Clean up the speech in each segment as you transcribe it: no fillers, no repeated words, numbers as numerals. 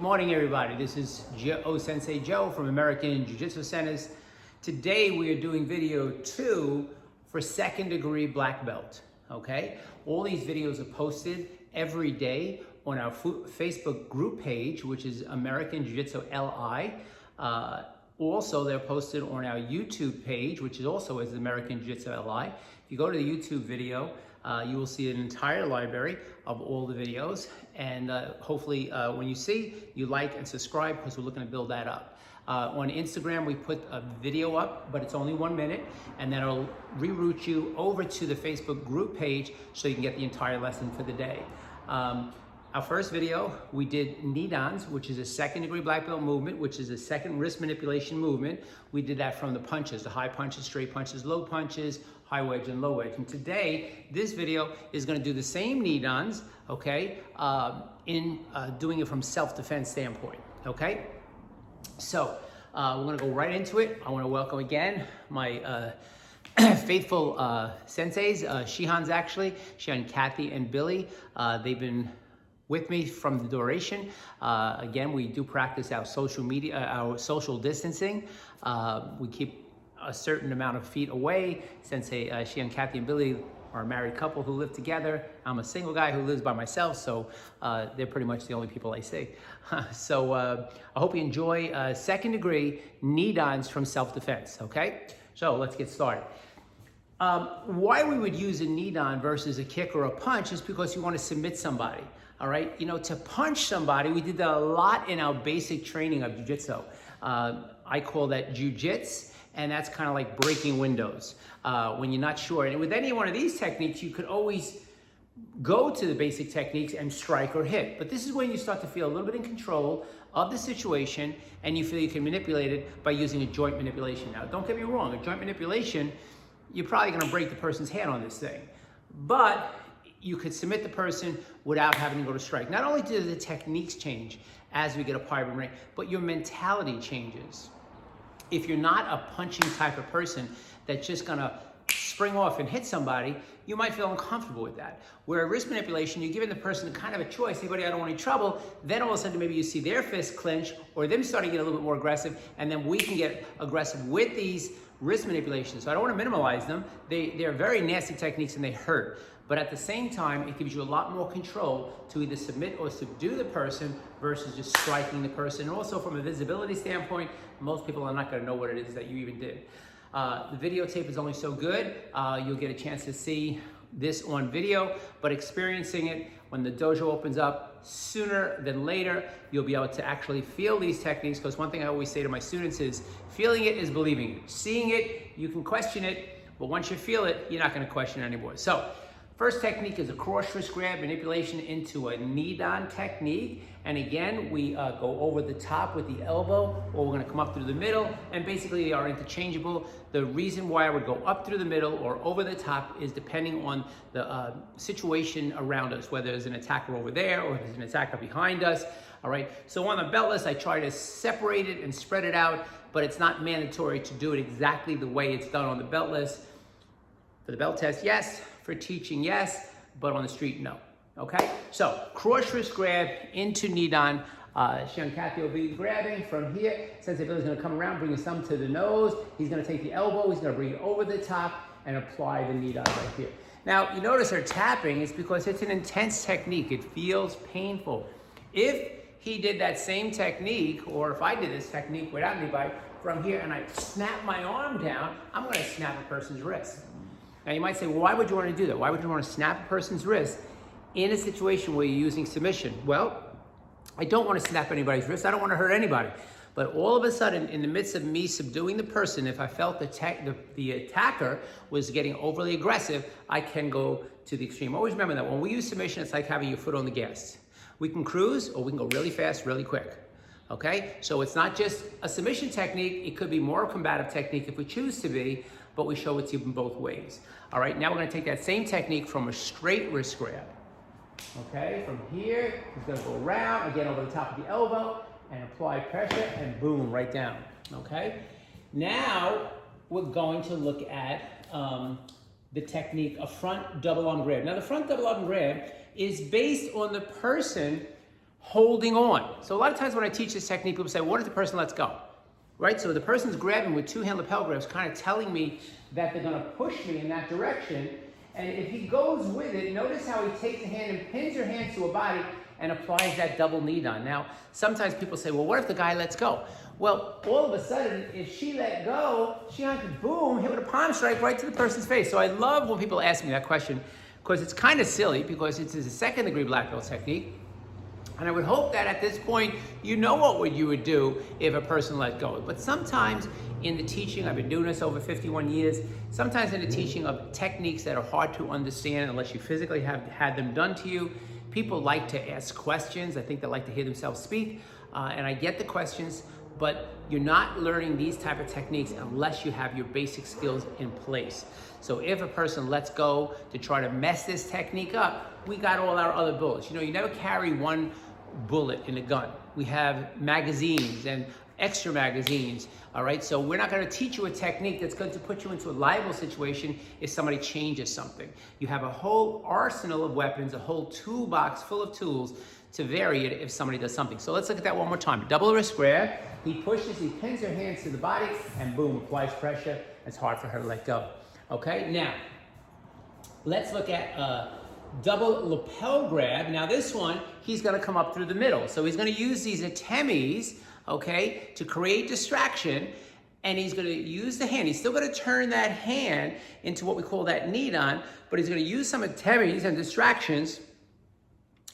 morning, everybody. This is OSensei Joe from American Jiu-Jitsu Centers. Today we are doing video 2 for second degree black belt. Okay, all these videos are posted every day on our Facebook group page, which is American Jiu-Jitsu LI. Also, they're posted on our YouTube page, which is also as American Jiu-Jitsu LI. If you go to the YouTube video, you will see an entire library of all the videos, and hopefully when you see, you like and subscribe, because we're looking to build that up. On Instagram, we put a video up, but it's only 1 minute, and that'll reroute you over to the Facebook group page so you can get the entire lesson for the day. Our first video, we did NIDANs, which is a second degree black belt movement, which is a second wrist manipulation movement. We did that from the punches, the high punches, straight punches, low punches, high wedge and low wedge. And today, this video is gonna do the same NIDANs, okay, doing it from self-defense standpoint, okay? So, we're gonna go right into it. I wanna welcome again my faithful senseis, Shihans actually, Shihan, Kathy, and Billy. They've been with me from the duration. Again, we do practice our social distancing. We keep a certain amount of feet away. Sensei Shihan, Kathy, and Billy are a married couple who live together. I'm a single guy who lives by myself, so they're pretty much the only people I see. So I hope you enjoy second degree NIDANs from self-defense, okay? So let's get started. Why we would use a NIDAN versus a kick or a punch is because you want to submit somebody. All right, you know, to punch somebody, we did that a lot in our basic training of jiu-jitsu. I call that jiu-jitsu, and that's kind of like breaking windows when you're not sure. And with any one of these techniques, you could always go to the basic techniques and strike or hit. But this is when you start to feel a little bit in control of the situation, and you feel you can manipulate it by using a joint manipulation. Now, don't get me wrong, a joint manipulation, you're probably gonna break the person's hand on this thing. But you could submit the person without having to go to strike. Not only do the techniques change as we get a private ring, but your mentality changes. If you're not a punching type of person that's just gonna spring off and hit somebody, you might feel uncomfortable with that. Where wrist manipulation, you're giving the person kind of a choice. Hey buddy, I don't want any trouble. Then all of a sudden maybe you see their fist clench or them starting to get a little bit more aggressive, and then we can get aggressive with these wrist manipulations. So I don't want to minimize them. They're very nasty techniques and they hurt. But at the same time, it gives you a lot more control to either submit or subdue the person versus just striking the person. And also from a visibility standpoint, most people are not going to know what it is that you even did. The videotape is only so good. You'll get a chance to see this on video, but experiencing it when the dojo opens up sooner than later, you'll be able to actually feel these techniques, because one thing I always say to my students is feeling it is believing it. Seeing it, you can question it, but once you feel it, you're not going to question it anymore. So first technique is a cross wrist grab manipulation into a NIDAN technique. And again, we go over the top with the elbow, or we're gonna come up through the middle, and basically they are interchangeable. The reason why I would go up through the middle or over the top is depending on the situation around us, whether there's an attacker over there or there's an attacker behind us. All right, so on the belt list, I try to separate it and spread it out, but it's not mandatory to do it exactly the way it's done on the belt list. For the belt test, yes. For teaching, yes, but on the street, no. Okay? So, cross wrist grab into NIDAN. Shihan, Kathy will be grabbing from here. Sensei Billy's gonna come around, bring his thumb to the nose. He's gonna take the elbow, he's gonna bring it over the top and apply the NIDAN right here. Now, you notice her tapping is because it's an intense technique. It feels painful. If he did that same technique, or if I did this technique without anybody, from here and I snap my arm down, I'm gonna snap a person's wrist. Now you might say, well, why would you want to do that? Why would you want to snap a person's wrist in a situation where you're using submission? Well, I don't want to snap anybody's wrist. I don't want to hurt anybody. But all of a sudden, in the midst of me subduing the person, if I felt the attacker was getting overly aggressive, I can go to the extreme. Always remember that when we use submission, it's like having your foot on the gas. We can cruise, or we can go really fast, really quick. Okay? So it's not just a submission technique. It could be more a combative technique if we choose to be, but we show it to you in both ways. All right, now we're gonna take that same technique from a straight wrist grab. Okay, from here, he's gonna go around, again over the top of the elbow, and apply pressure, and boom, right down, okay? Now, we're going to look at the technique of front double arm grab. Now, the front double arm grab is based on the person holding on. So a lot of times when I teach this technique, people say, what if the person lets go? Right? So the person's grabbing with two-hand lapel grabs, kind of telling me that they're gonna push me in that direction. And if he goes with it, notice how he takes a hand and pins her hand to a body and applies that double NIDAN. Now, sometimes people say, well, what if the guy lets go? Well, all of a sudden, if she let go, she had to boom, hit with a palm strike right to the person's face. So I love when people ask me that question, because it's kind of silly, because it's a second-degree black belt technique. And I would hope that at this point, you know what you would do if a person let go. But sometimes in the teaching, I've been doing this over 51 years, sometimes in the teaching of techniques that are hard to understand unless you physically have had them done to you, people like to ask questions. I think they like to hear themselves speak. And I get the questions, but you're not learning these type of techniques unless you have your basic skills in place. So if a person lets go to try to mess this technique up, we got all our other bullets. You know, you never carry one bullet in a gun. We have magazines and extra magazines, all right? So we're not gonna teach you a technique that's going to put you into a liable situation if somebody changes something. You have a whole arsenal of weapons, a whole toolbox full of tools to vary it if somebody does something. So let's look at that one more time. Double wrist grab, he pushes, he pins her hands to the body, and boom, applies pressure. It's hard for her to let go. Okay, now, let's look at double lapel grab. Now this one, he's gonna come up through the middle. So he's gonna use these atemis, okay, to create distraction, and he's gonna use the hand. He's still gonna turn that hand into what we call that NIDAN, but he's gonna use some atemis and distractions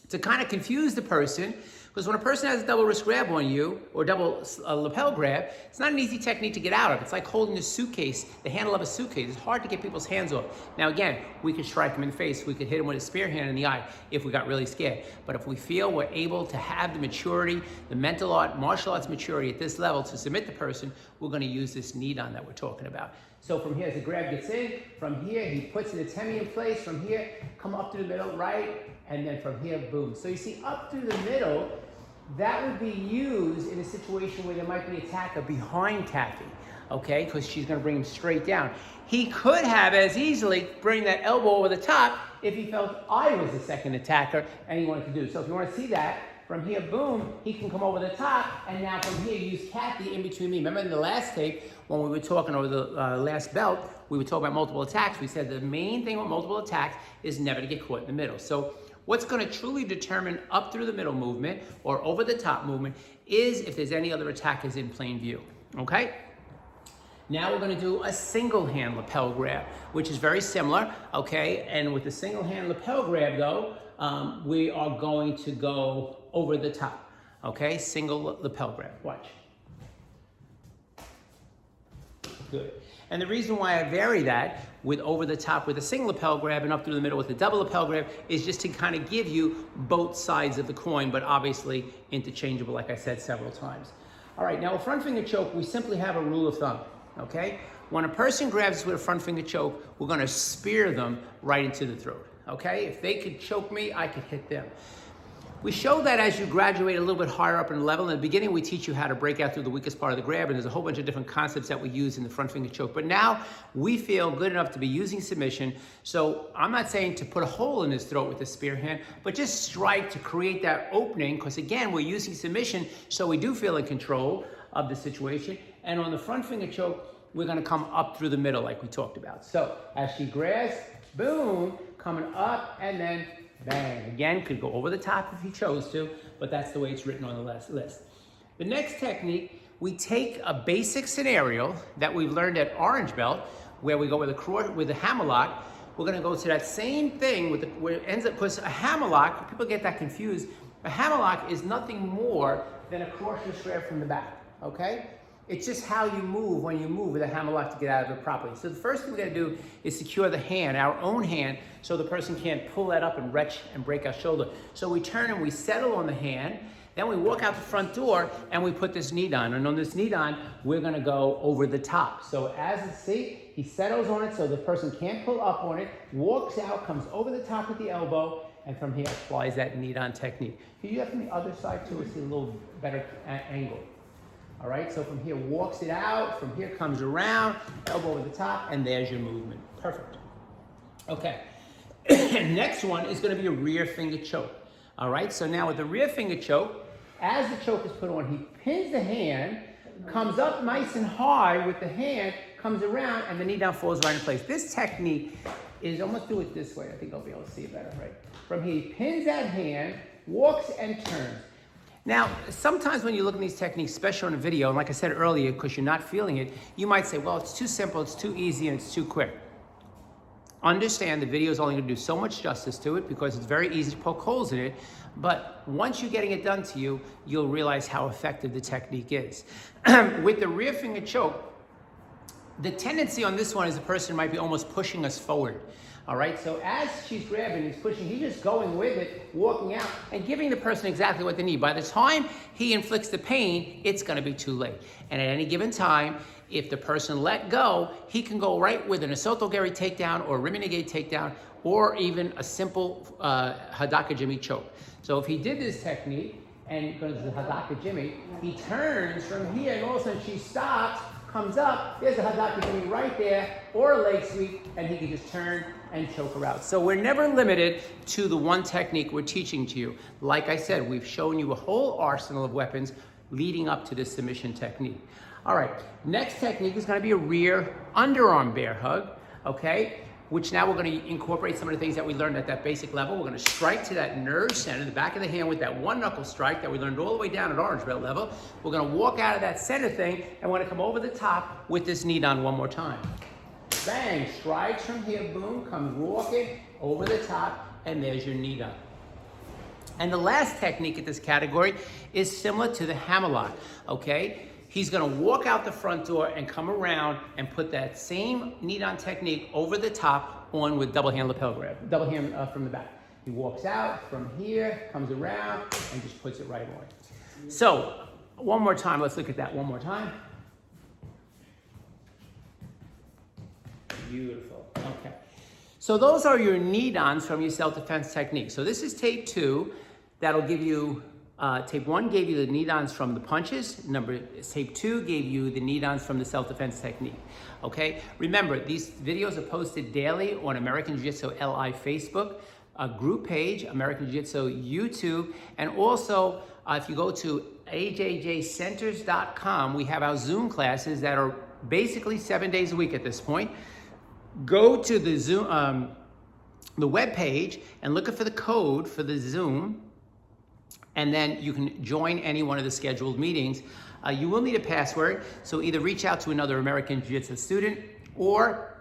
to kind of confuse the person, because when a person has a double wrist grab on you, or double lapel grab, it's not an easy technique to get out of. It's like holding a suitcase, the handle of a suitcase. It's hard to get people's hands off. Now again, we could strike them in the face, we could hit them with a spear hand in the eye if we got really scared. But if we feel we're able to have the maturity, the mental art, martial arts maturity at this level to submit the person, we're gonna use this NIDAN that we're talking about. So from here, as the grab gets in, from here, he puts an atemi in place, from here, come up through the middle, right, and then from here, boom. So you see, up through the middle, that would be used in a situation where there might be an attacker behind Kathy, okay, because she's gonna bring him straight down. He could have as easily bring that elbow over the top if he felt I was the second attacker and he wanted to do. So if you wanna see that, from here, boom, he can come over the top, and now from here, use Kathy in between me. Remember in the last tape, when we were talking over the last belt, we were talking about multiple attacks. We said the main thing with multiple attacks is never to get caught in the middle. So what's gonna truly determine up through the middle movement or over the top movement is if there's any other attackers in plain view, okay? Now we're gonna do a single hand lapel grab, which is very similar, okay? And with the single hand lapel grab though, we are going to go over the top, okay? Single lapel grab, watch. Good. And the reason why I vary that with over the top with a single lapel grab and up through the middle with the double lapel grab is just to kind of give you both sides of the coin, but obviously interchangeable, like I said several times. All right, now a front finger choke, we simply have a rule of thumb, okay? When a person grabs us with a front finger choke, we're gonna spear them right into the throat, okay? If they could choke me, I could hit them. We show that as you graduate a little bit higher up in the level. In the beginning, we teach you how to break out through the weakest part of the grab, and there's a whole bunch of different concepts that we use in the front finger choke. But now, we feel good enough to be using submission, so I'm not saying to put a hole in his throat with the spear hand, but just strike to create that opening, because again, we're using submission, so we do feel in control of the situation. And on the front finger choke, we're gonna come up through the middle like we talked about. So, as she grabs, boom, coming up, and then bang. Again, could go over the top if he chose to, but that's the way it's written on the list. The next technique, we take a basic scenario that we've learned at Orange Belt, where we go with a hammerlock. We're gonna go to that same thing where it ends up, because a hammerlock, people get that confused, a hammerlock is nothing more than a cross wrist grab from the back, okay? It's just how you move when you move with a hammerlock to get out of it properly. So the first thing we gotta do is secure the hand, our own hand, so the person can't pull that up and retch and break our shoulder. So we turn and we settle on the hand, then we walk out the front door and we put this NIDAN. And on this NIDAN, we're gonna go over the top. So as you see, he settles on it so the person can't pull up on it, walks out, comes over the top with the elbow, and from here applies that NIDAN technique. Can you do that from the other side too, see a little better angle? All right, so from here, walks it out, from here comes around, elbow over the top, and there's your movement. Perfect. Okay, next one is gonna be a rear finger choke. All right, so now with the rear finger choke, as the choke is put on, he pins the hand, comes up nice and hard with the hand, comes around, and the knee down falls right in place. This technique is, almost do it this way. I think I'll be able to see it better, right? From here, he pins that hand, walks and turns. Now, sometimes when you look at these techniques, especially on a video, and like I said earlier, because you're not feeling it, you might say, well, it's too simple, it's too easy, and it's too quick. Understand the video is only going to do so much justice to it because it's very easy to poke holes in it. But once you're getting it done to you, you'll realize how effective the technique is. With the rear finger choke, the tendency on this one is the person might be almost pushing us forward. All right, so as she's grabbing, he's pushing, he's just going with it, walking out, and giving the person exactly what they need. By the time he inflicts the pain, it's going to be too late. And at any given time, if the person let go, he can go right with an Osotogari takedown or Riminigate takedown, or even a simple Hadaka Jimmy choke. So if he did this technique, and goes to the Hadaka Jimmy, he turns from here, and all of a sudden she stops, comes up, there's a Hadaka Jimmy right there, or a leg sweep, and he can just turn and choke her out. So we're never limited to the one technique we're teaching to you. Like I said, we've shown you a whole arsenal of weapons leading up to this submission technique. All right, next technique is going to be a rear underarm bear hug, okay? Which now we're going to incorporate some of the things that we learned at that basic level. We're going to strike to that nerve center in the back of the hand with that one knuckle strike that we learned all the way down at orange belt level. We're going to walk out of that center thing, and we're going to come over the top with this NIDAN one more time. Bang, strides from here, boom, comes walking over the top, and there's your NIDAN. And the last technique in this category is similar to the hammerlock, okay? He's going to walk out the front door and come around and put that same NIDAN technique over the top on with double hand lapel grab, double hand from the back. He walks out from here, comes around, and just puts it right on. So, one more time. Let's look at that one more time. Beautiful. Okay. So those are your NIDANs from your self-defense technique. So this is tape 2. That'll give you tape 1 gave you the NIDANs from the punches. Tape 2 gave you the NIDANs from the self-defense technique. Okay? Remember, these videos are posted daily on American Jiu-Jitsu LI Facebook, a group page, American Jiu-Jitsu YouTube, and also if you go to AJJCenters.com, we have our Zoom classes that are basically 7 days a week at this point. Go to the Zoom, the web page, and look for the code for the Zoom. And then you can join any one of the scheduled meetings. You will need a password, so either reach out to another American Jiu-Jitsu student or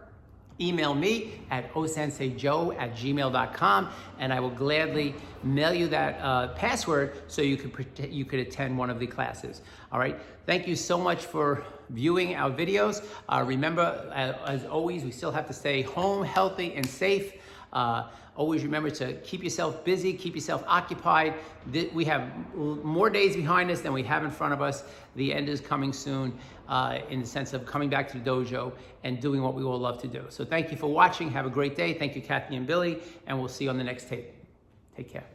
email me at OSenseiJoe@gmail.com, and I will gladly mail you that password so you could attend one of the classes. All right, thank you so much for viewing our videos. Remember, as always, we still have to stay home, healthy, and safe. Always remember to keep yourself busy, keep yourself occupied. We have more days behind us than we have in front of us. The end is coming soon in the sense of coming back to the dojo and doing what we all love to do. So thank you for watching. Have a great day. Thank you, Kathy and Billy, and we'll see you on the next tape. Take care.